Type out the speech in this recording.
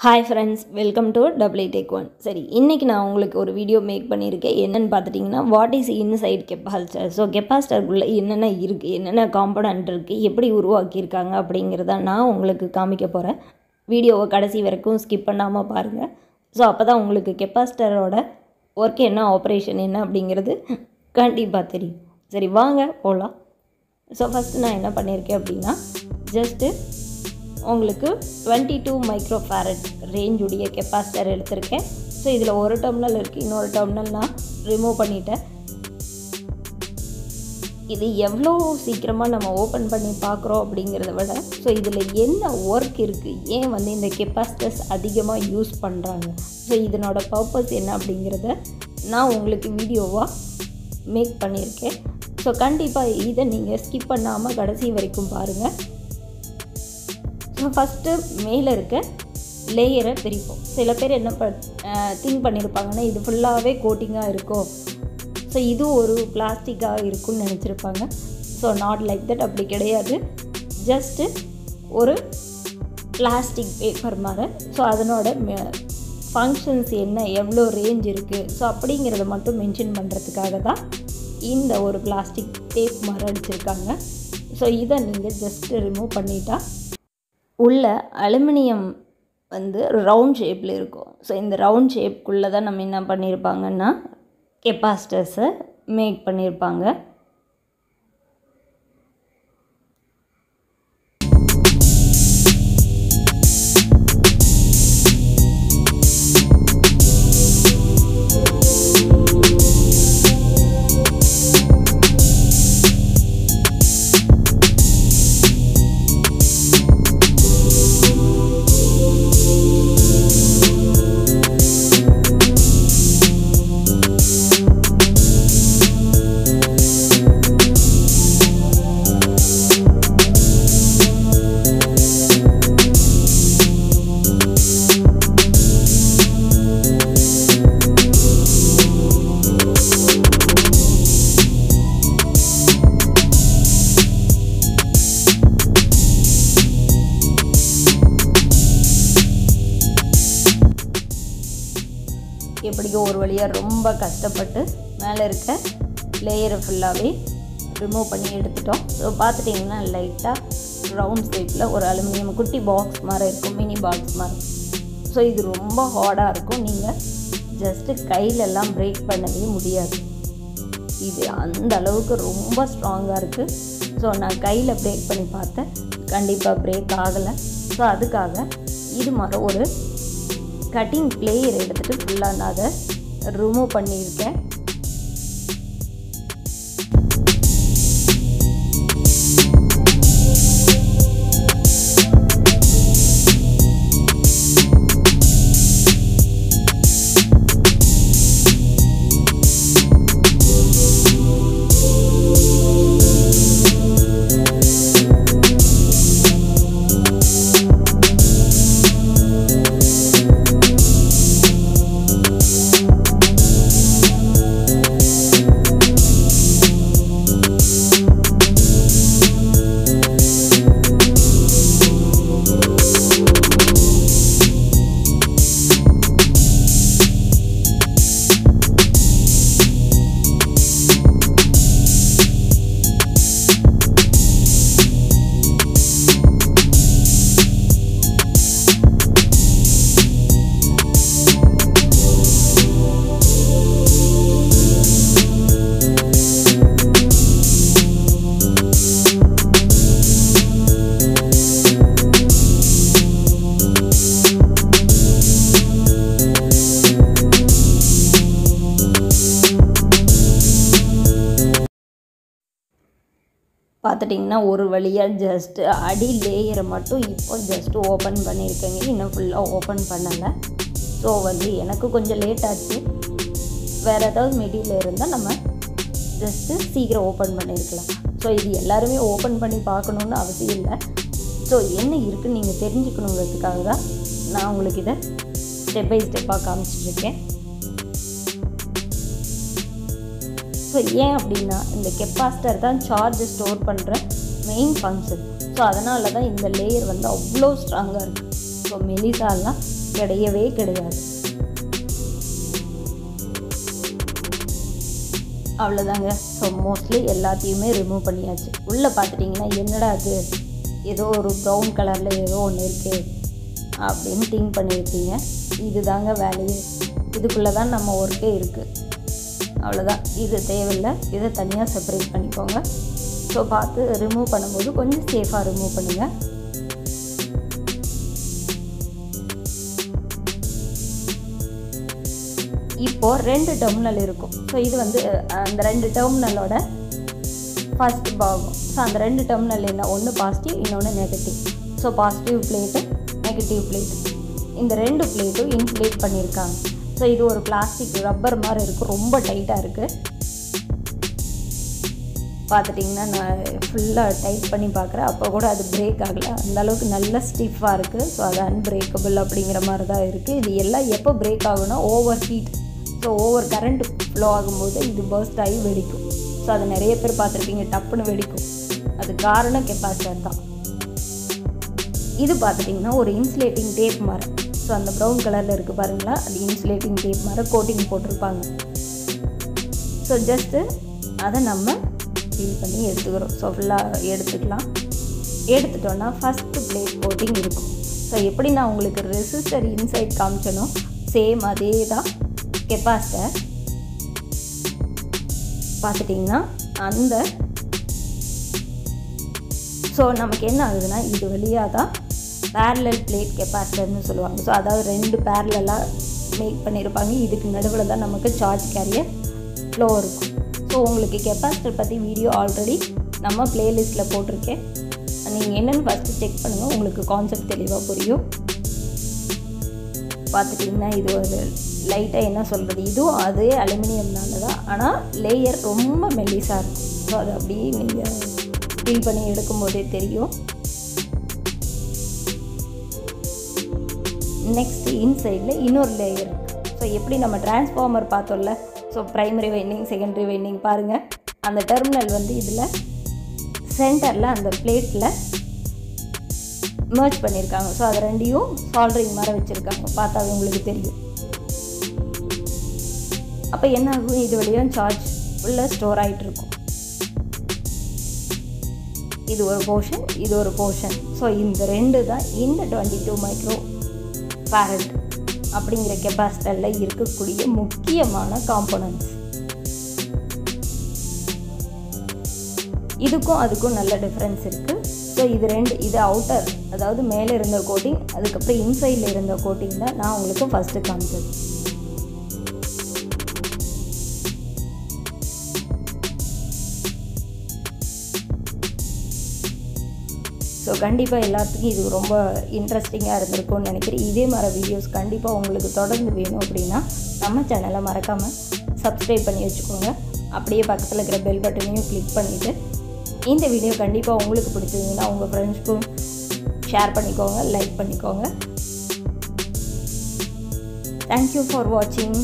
Hi friends, welcome to TECQ. சரி, இன்னைக்கு நான் உங்களுக்கு ஒரு வீடியோ மேக் பண்ணியிருக்கேன். என்னன்னு பார்த்துட்டிங்கன்னா what is inside capacitor. So கெப்பாசிட்டருக்குள்ளே என்னென்ன இருக்குது, என்னென்ன காம்பனண்ட் இருக்குது, எப்படி உருவாக்கியிருக்காங்க அப்படிங்கிறத நான் உங்களுக்கு காமிக்க போகிறேன். வீடியோவை கடைசி வரைக்கும் ஸ்கிப் பண்ணாமல் பாருங்கள். ஸோ அப்போ தான் உங்களுக்கு கெப்பாசிட்டரோட ஒர்க் என்ன, ஆப்ரேஷன் என்ன அப்படிங்கிறது கண்டிப்பாக தெரியும். சரி வாங்க போகலாம். ஸோ ஃபஸ்ட்டு நான் என்ன பண்ணியிருக்கேன் அப்படின்னா ஜஸ்ட்டு உங்களுக்கு 22 மைக்ரோஃபாரட் ரேஞ்சுடைய கெப்பாசிட்டர் எடுத்திருக்கேன். ஸோ இதில் ஒரு டெர்மினல் இருக்குது, இன்னொரு டெர்மினல் நான் ரிமூவ் பண்ணிட்டேன். இது எவ்வளோ சீக்கிரமாக நம்ம ஓப்பன் பண்ணி பார்க்குறோம் அப்படிங்கிறத விட ஸோ இதில் என்ன ஒர்க் இருக்குது, ஏன் இந்த கெப்பாசிட்டர்ஸ் அதிகமாக யூஸ் பண்ணுறாங்க, ஸோ இதனோட பர்பஸ் என்ன அப்படிங்கிறத நான் உங்களுக்கு வீடியோவாக மேக் பண்ணியிருக்கேன். ஸோ கண்டிப்பாக இதை நீங்கள் ஸ்கிப் பண்ணாமல் கடைசி வரைக்கும் பாருங்கள். ஸோ ஃபஸ்ட்டு மேலே இருக்க லேயரை பிரிப்போம். சில பேர் என்ன திங்க் பண்ணியிருப்பாங்கன்னா இது ஃபுல்லாகவே கோட்டிங்காக இருக்கும், ஸோ இது ஒரு பிளாஸ்டிக்காக இருக்குன்னு நினச்சிருப்பாங்க. ஸோ நாட் லைக் தட், அப்படி கிடையாது. ஜஸ்ட்டு ஒரு பிளாஸ்டிக் பேப்பர் மாதிரி. ஸோ அதனோட ஃபங்க்ஷன்ஸ் என்ன, எவ்வளோ ரேஞ்ச் இருக்குது, ஸோ அப்படிங்கிறத மட்டும் மென்ஷன் பண்ணுறதுக்காக தான் இந்த ஒரு பிளாஸ்டிக் டேப் மாதிரி அடிச்சிருக்காங்க. ஸோ இதை நீங்கள் ஜஸ்ட்டு ரிமூவ் பண்ணிட்டா உள்ள அலுமினியம் ரவுண்ட் ஷேப்பில் இருக்கும். ஸோ இந்த ரவுண்ட் ஷேப்புக்குள்ளே தான் நம்ம என்ன பண்ணியிருப்பாங்கன்னா கெப்பாசிட்டர்ஸை மேக் பண்ணியிருப்பாங்க. எப்படியோ ஒரு வழியாக ரொம்ப கஷ்டப்பட்டு மேலே இருக்க லேயரை ஃபுல்லாகவே ரிமூவ் பண்ணி எடுத்துட்டோம். ஸோ பார்த்துட்டிங்கன்னா லைட்டாக ரவுண்ட் ஷேப்பில் ஒரு அலுமினியம் குட்டி பாக்ஸ் மாதிரி இருக்கும், மினி பாக்ஸ் மாதிரி. ஸோ இது ரொம்ப ஹார்டாக இருக்கும், நீங்கள் ஜஸ்ட்டு கையிலெல்லாம் பிரேக் பண்ணவே முடியாது. இது அந்த அளவுக்கு ரொம்ப ஸ்ட்ராங்காக இருக்குது. ஸோ நான் கையில் பிரேக் பண்ணி பார்த்தேன், கண்டிப்பாக பிரேக் ஆகலை. ஸோ அதுக்காக இது மாதிரி ஒரு கட்டிங் பிளேயர் எடுத்துகிட்டு ஃபுல்லாக நான் அதை ரிமூவ் பண்ணியிருக்கேன். பார்த்துட்டிங்கன்னா ஒரு வழியாக ஜஸ்ட்டு அடி லேயரை மட்டும் இப்போ ஜஸ்ட்டு ஓப்பன் பண்ணியிருக்கேங்க, இன்னும் ஃபுல்லாக ஓப்பன் பண்ணலை. ஸோ எனக்கு கொஞ்சம் லேட் ஆச்சு. வேறு ஏதாவது மெட்டீரியல் இருந்தால் நம்ம ஜஸ்ட்டு சீக்கிரம் ஓப்பன் பண்ணியிருக்கலாம். ஸோ இது எல்லாருமே ஓப்பன் பண்ணி பார்க்கணுன்னு அவசியம் இல்லை. ஸோ என்ன இருக்குதுன்னு நீங்கள் தெரிஞ்சுக்கணுங்கிறதுக்காக தான் நான் உங்களுக்கு இதை ஸ்டெப் பை ஸ்டெப்பாக காமிச்சிட்ருக்கேன். ஸோ ஏன் அப்படின்னா இந்த கெப்பாசிட்டர் தான் சார்ஜ் ஸ்டோர் பண்ணுற மெயின் ஃபங்க்ஷன். ஸோ அதனால தான் இந்த லேயர் அவ்வளோ ஸ்ட்ராங்காக இருக்குது. ஸோ மெலிசாலாம் கிடையவே கிடையாது. அவ்வளோதாங்க. ஸோ மோஸ்ட்லி எல்லாத்தையுமே ரிமூவ் பண்ணியாச்சு. உள்ளே பார்த்துட்டிங்கன்னா என்னடா அது ஏதோ ஒரு ப்ரௌன் கலரில் ஏதோ ஒன்று இருக்குது அப்படின்னு திங்க் பண்ணியிருப்பீங்க. இது தாங்க வேலையே. இதுக்குள்ளே தான் நம்ம ஒர்க்கே இருக்குது. அவ்வளோதான். இது தேவையில்லை. இதை தனியாக செப்பரேட் பண்ணிக்கோங்க. ஸோ பார்த்து ரிமூவ் பண்ணும்போது கொஞ்சம் சேஃபாக ரிமூவ் பண்ணுங்கள். இப்போது 2 டெர்மினல் இருக்கும். ஸோ இது வந்து அந்த 2 டெர்மினலோட ஃபஸ்ட் பாகம். ஸோ அந்த 2 டெர்மினல் என்ன, ஒன்று பாசிட்டிவ், இன்னொன்று negative. So positive plate, negative plate, இந்த 2 பிளேட்டும் இன்சுலேட் பண்ணியிருக்காங்க. ஸோ இது ஒரு பிளாஸ்டிக் ரப்பர் மாதிரி இருக்குது, ரொம்ப டைட்டாக இருக்குது. பார்த்துட்டிங்கன்னா நான் ஃபுல்லாக டைட் பண்ணி பார்க்குறேன், அப்போ கூட அது பிரேக் ஆகலை. அந்தளவுக்கு நல்ல ஸ்டிஃபாக இருக்குது. ஸோ அது அன்பிரேக்கபிள் அப்படிங்கிற மாதிரி தான் இருக்குது. இது எல்லாம் எப்போ பிரேக் ஆகுனா over heat, so over current flow ஆகும்போது இது பர்ஸ்ட் ஆகி வெடிக்கும். ஸோ அது நிறைய பேர் பார்த்துருப்பீங்க, டப்புன்னு வெடிக்கும். அது காரணம் கெப்பாசிட்டர் தான். இது பார்த்துட்டிங்கன்னா ஒரு இன்சுலேட்டிங் டேப் மாதிரி. ஸோ அந்த ப்ரௌன் கலரில் இருக்குது பாருங்களா, அது இன்சுலேட்டிங் டேப் மாதிரி கோட்டிங் போட்டிருப்பாங்க. ஸோ ஜஸ்ட்டு அதை நம்ம ஃபீல் பண்ணி எடுத்துக்கிறோம். ஸோ ஃபுல்லாக எடுத்துக்கலாம். எடுத்துட்டோன்னா ஃபஸ்ட்டு பிளேட் கோட்டிங் இருக்கும். ஸோ எப்படி நான் உங்களுக்கு ரெசிஸ்டர் இன்சைட் காமிச்சனோ சேம் அதே தான் கெப்பாசிட்டர். பார்த்துட்டிங்கன்னா அந்த ஸோ நமக்கு என்ன ஆகுதுன்னா இது வழியாக தான் பேரலல் பிளேட் கெப்பாசிட்டர்னு சொல்லுவாங்க. ஸோ அதாவது 2 பேரலாக மேக் பண்ணியிருப்பாங்க. இதுக்கு நடுவில் தான் நமக்கு சார்ஜ் கேரியர் ஃப்ளோ இருக்கும். ஸோ உங்களுக்கு கெப்பாசிட்டர் பற்றி வீடியோ ஆல்ரெடி நம்ம ப்ளேலிஸ்ட்டில் போட்டிருக்கேன். நீங்கள் என்னென்னு ஃபஸ்ட்டு செக் பண்ணுங்கள், உங்களுக்கு கான்செப்ட் தெளிவாக புரியும். பார்த்துட்டிங்கன்னா இது ஒரு லைட்டாக என்ன சொல்கிறது, இதுவும் அதே அலுமினியம்னால தான், ஆனால் லேயர் ரொம்ப மெல்லிஸாக இருக்கும். ஸோ அது அப்படியே நீங்கள் ஃபீல் பண்ணி எடுக்கும்போதே தெரியும். நெக்ஸ்ட்டு இன்சைடில் இன்னொரு லேயர் இருக்குது. ஸோ எப்படி நம்ம டிரான்ஸ்ஃபார்மர் பார்த்தோம்ல, so primary winding, secondary winding பாருங்கள். அந்த டெர்மினல் வந்து இதில் சென்டரில் அந்த பிளேட்டில் மர்ஜ் பண்ணியிருக்காங்க. ஸோ அது 2யும் சால்ட்ரிங் மாதிரி வச்சுருக்காங்க, பார்த்தா உங்களுக்கு தெரியும். அப்போ என்ன ஆகும், இது வழியாக சார்ஜ் உள்ளே ஸ்டோர் ஆகிட்டு இருக்கும். இது ஒரு போர்ஷன், இது ஒரு போர்ஷன். ஸோ இந்த 2 தான் இந்த 22 மைக்ரோ ஃபாரட் அப்படிங்கிற கெப்பாசிட்டரில் இருக்கக்கூடிய முக்கியமான காம்போனன்ட்ஸ். இதுக்கும் அதுக்கும் நல்ல டிஃப்ரென்ஸ் இருக்குது. ஸோ இது அவுட்டர், அதாவது மேலே இருந்த கோட்டிங், அதுக்கப்புறம் இன்சைடில் இருந்த கோட்டிங் தான் நான் உங்களுக்கு ஃபஸ்ட்டு காமிச்சது. ஸோ கண்டிப்பாக எல்லாத்துக்கும் இது ரொம்ப இன்ட்ரெஸ்டிங்காக இருந்திருக்கும்னு நினைக்கிறேன். இதே மாதிரி வீடியோஸ் கண்டிப்பாக உங்களுக்கு தொடர்ந்து வேணும் அப்படின்னா நம்ம சேனலை மறக்காமல் சப்ஸ்கிரைப் பண்ணி வச்சுக்கோங்க. அப்படியே பக்கத்தில் இருக்கிற பெல் பட்டனையும் கிளிக் பண்ணிவிட்டு இந்த வீடியோ கண்டிப்பாக உங்களுக்கு பிடிச்சிருந்ததுன்னா உங்கள் ஃப்ரெண்ட்ஸ்க்கும் ஷேர் பண்ணிக்கோங்க, லைக் பண்ணிக்கோங்க. தேங்க்யூ ஃபார் வாட்சிங்.